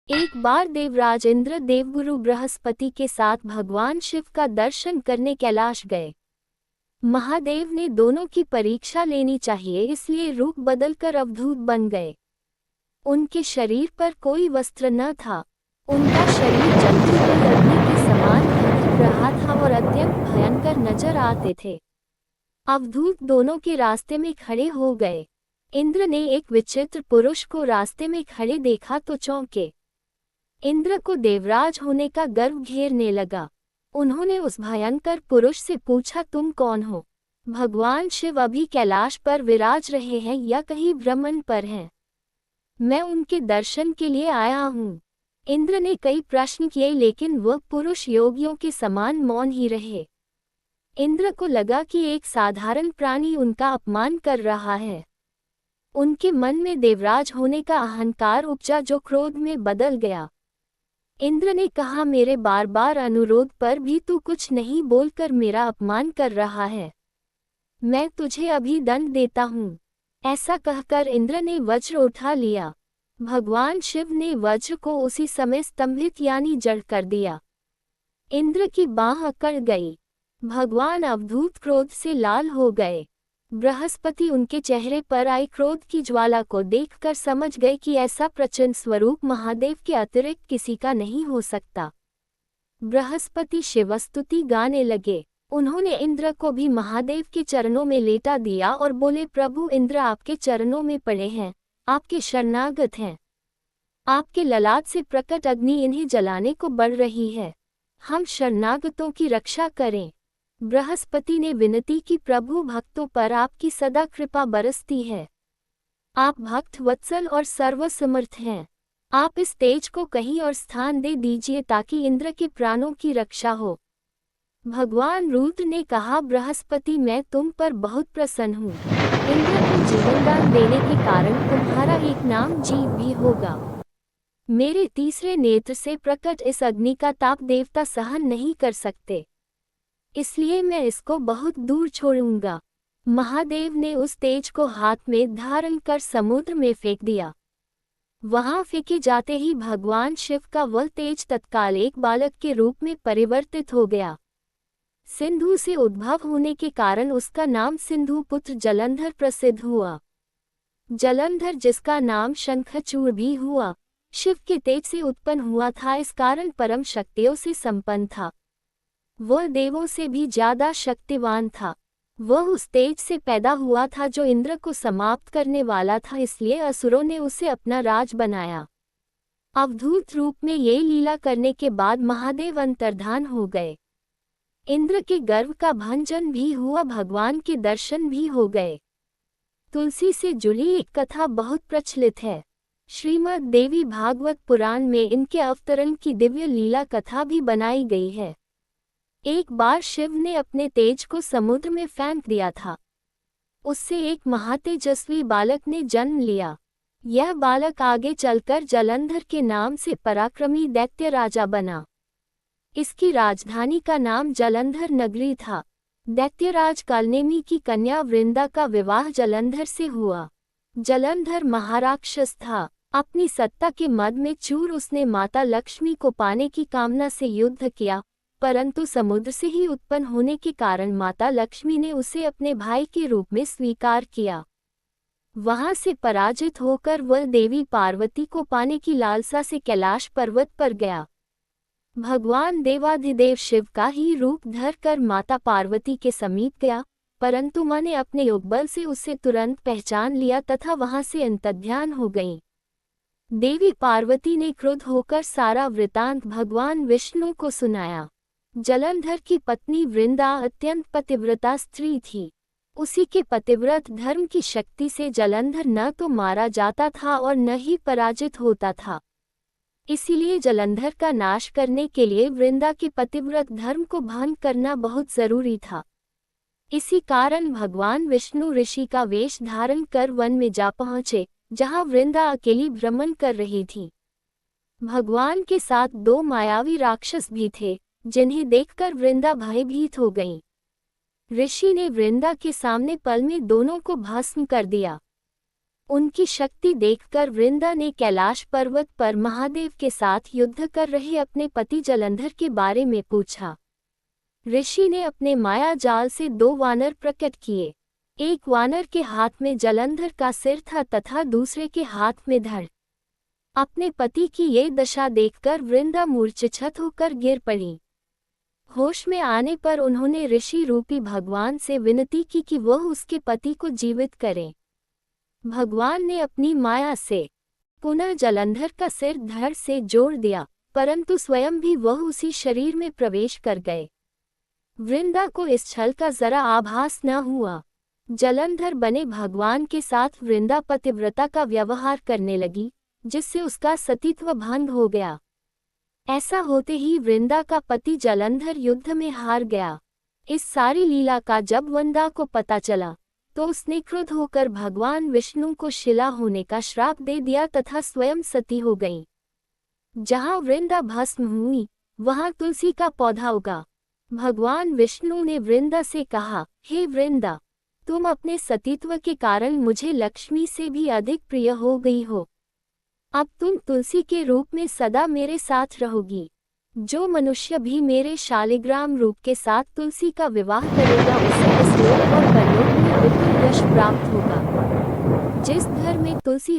एक बार देवराज इंद्र देवगुरु बृहस्पति के साथ भगवान शिव का दर्शन करने कैलाश गए। महादेव ने दोनों की परीक्षा लेनी चाहिए, इसलिए रूप बदलकर अवधूत बन गए। उनके शरीर पर कोई वस्त्र न था। उनका शरीर जलती हुई अग्नि के समान दिख रहा था और अत्यंत भयंकर नजर आते थे। अवधूत दोनों के रास्ते में खड़े हो गए। इंद्र ने एक विचित्र पुरुष को रास्ते में खड़े देखा तो चौंके। इंद्र को देवराज होने का गर्व घेरने लगा। उन्होंने उस भयंकर पुरुष से पूछा, तुम कौन हो? भगवान शिव अभी कैलाश पर विराज रहे हैं या कहीं भ्रमण पर हैं? मैं उनके दर्शन के लिए आया हूँ। इंद्र ने कई प्रश्न किए, लेकिन वह पुरुष योगियों के समान मौन ही रहे। इंद्र को लगा कि एक साधारण प्राणी उनका अपमान कर रहा है। उनके मन में देवराज होने का अहंकार उपजा, जो क्रोध में बदल गया। इंद्र ने कहा, मेरे बार बार अनुरोध पर भी तू कुछ नहीं बोलकर मेरा अपमान कर रहा है। मैं तुझे अभी दंड देता हूँ। ऐसा कहकर इंद्र ने वज्र उठा लिया। भगवान शिव ने वज्र को उसी समय स्तंभित यानी जड़ कर दिया। इंद्र की बांह अकड़ गई। भगवान अवधूत क्रोध से लाल हो गए। बृहस्पति उनके चेहरे पर आई क्रोध की ज्वाला को देखकर समझ गए कि ऐसा प्रचंड स्वरूप महादेव के अतिरिक्त किसी का नहीं हो सकता। बृहस्पति शिवस्तुति गाने लगे। उन्होंने इंद्र को भी महादेव के चरणों में लेटा दिया और बोले, प्रभु इंद्र आपके चरणों में पड़े हैं, आपके शरणागत हैं। आपके ललाट से प्रकट अग्नि इन्हें जलाने को बढ़ रही है। हम शरणागतों की रक्षा करें। बृहस्पति ने विनती की, प्रभु भक्तों पर आपकी सदा कृपा बरसती है। आप भक्त वत्सल और सर्वसमर्थ हैं। आप इस तेज को कहीं और स्थान दे दीजिए ताकि इंद्र के प्राणों की रक्षा हो। भगवान रुद्र ने कहा, बृहस्पति मैं तुम पर बहुत प्रसन्न हूँ। इंद्र को जीवनदान देने के कारण तुम्हारा एक नाम जीव भी होगा। मेरे तीसरे नेत्र से प्रकट इस अग्नि का ताप देवता सहन नहीं कर सकते, इसलिए मैं इसको बहुत दूर छोड़ूंगा। महादेव ने उस तेज को हाथ में धारण कर समुद्र में फेंक दिया। वहां फेंके जाते ही भगवान शिव का वह तेज तत्काल एक बालक के रूप में परिवर्तित हो गया। सिंधु से उद्भव होने के कारण उसका नाम सिंधु पुत्र जलंधर प्रसिद्ध हुआ। जलंधर जिसका नाम शंखचूड़ भी हुआ, शिव के तेज से उत्पन्न हुआ था, इस कारण परम शक्तियों से संपन्न था। वह देवों से भी ज्यादा शक्तिवान था। वह उस तेज से पैदा हुआ था जो इंद्र को समाप्त करने वाला था, इसलिए असुरों ने उसे अपना राज बनाया। अवधूत रूप में ये लीला करने के बाद महादेव अंतर्धान हो गए। इंद्र के गर्व का भंजन भी हुआ, भगवान के दर्शन भी हो गए। तुलसी से जुड़ी एक कथा बहुत प्रचलित है। श्रीमद् देवी भागवत पुराण में इनके अवतरण की दिव्य लीला कथा भी बनाई गई है। एक बार शिव ने अपने तेज को समुद्र में फेंक दिया था। उससे एक महातेजस्वी बालक ने जन्म लिया। यह बालक आगे चलकर जलंधर के नाम से पराक्रमी दैत्य राजा बना। इसकी राजधानी का नाम जलंधर नगरी था। दैत्यराज कालनेमी की कन्या वृंदा का विवाह जलंधर से हुआ। जलंधर महाराक्षस था। अपनी सत्ता के मद में चूर उसने माता लक्ष्मी को पाने की कामना से युद्ध किया, परंतु समुद्र से ही उत्पन्न होने के कारण माता लक्ष्मी ने उसे अपने भाई के रूप में स्वीकार किया। वहां से पराजित होकर वह देवी पार्वती को पाने की लालसा से कैलाश पर्वत पर गया। भगवान देवाधिदेव शिव का ही रूप धर कर माता पार्वती के समीप गया, परंतु मां ने अपने योगबल से उसे तुरंत पहचान लिया तथा वहां से अंतर्ध्यान हो गईं। देवी पार्वती ने क्रुद्ध होकर सारा वृतांत भगवान विष्णु को सुनाया। जलंधर की पत्नी वृंदा अत्यंत पतिव्रता स्त्री थी। उसी के पतिव्रत धर्म की शक्ति से जलंधर न तो मारा जाता था और न ही पराजित होता था। इसीलिए जलंधर का नाश करने के लिए वृंदा के पतिव्रत धर्म को भंग करना बहुत जरूरी था। इसी कारण भगवान विष्णु ऋषि का वेश धारण कर वन में जा पहुंचे, जहां वृंदा अकेली भ्रमण कर रही थी। भगवान के साथ दो मायावी राक्षस भी थे, जिन्हें देखकर वृंदा भयभीत हो गईं। ऋषि ने वृंदा के सामने पल में दोनों को भस्म कर दिया। उनकी शक्ति देखकर वृंदा ने कैलाश पर्वत पर महादेव के साथ युद्ध कर रहे अपने पति जलंधर के बारे में पूछा। ऋषि ने अपने माया जाल से 2 वानर प्रकट किए। एक वानर के हाथ में जलंधर का सिर था तथा दूसरे के हाथ में धड़। अपने पति की ये दशा देखकर वृंदा मूर्छित होकर गिर पड़ी। होश में आने पर उन्होंने ऋषि रूपी भगवान से विनती की कि वह उसके पति को जीवित करें। भगवान ने अपनी माया से पुनः जलंधर का सिर धड़ से जोड़ दिया, परंतु स्वयं भी वह उसी शरीर में प्रवेश कर गए। वृंदा को इस छल का जरा आभास न हुआ। जलंधर बने भगवान के साथ वृंदा पतिव्रता का व्यवहार करने लगी, जिससे उसका सतीत्व भंग हो गया। ऐसा होते ही वृंदा का पति जलंधर युद्ध में हार गया। इस सारी लीला का जब वृंदा को पता चला तो उसने क्रुद्ध होकर भगवान विष्णु को शिला होने का श्राप दे दिया तथा स्वयं सती हो गई। जहाँ वृंदा भस्म हुई वहाँ तुलसी का पौधा उगा। भगवान विष्णु ने वृंदा से कहा, हे वृंदा, तुम अपने सतीत्व के कारण मुझे लक्ष्मी से भी अधिक प्रिय हो गई हो। अब तुम तुलसी के रूप में सदा मेरे साथ रहोगी। जो मनुष्य भी मेरे शालिग्राम रूप के साथ तुलसी का विवाह करेगा उसे इस लोक और परलोक में विपुल यश प्राप्त होगा। जिस घर में तुलसी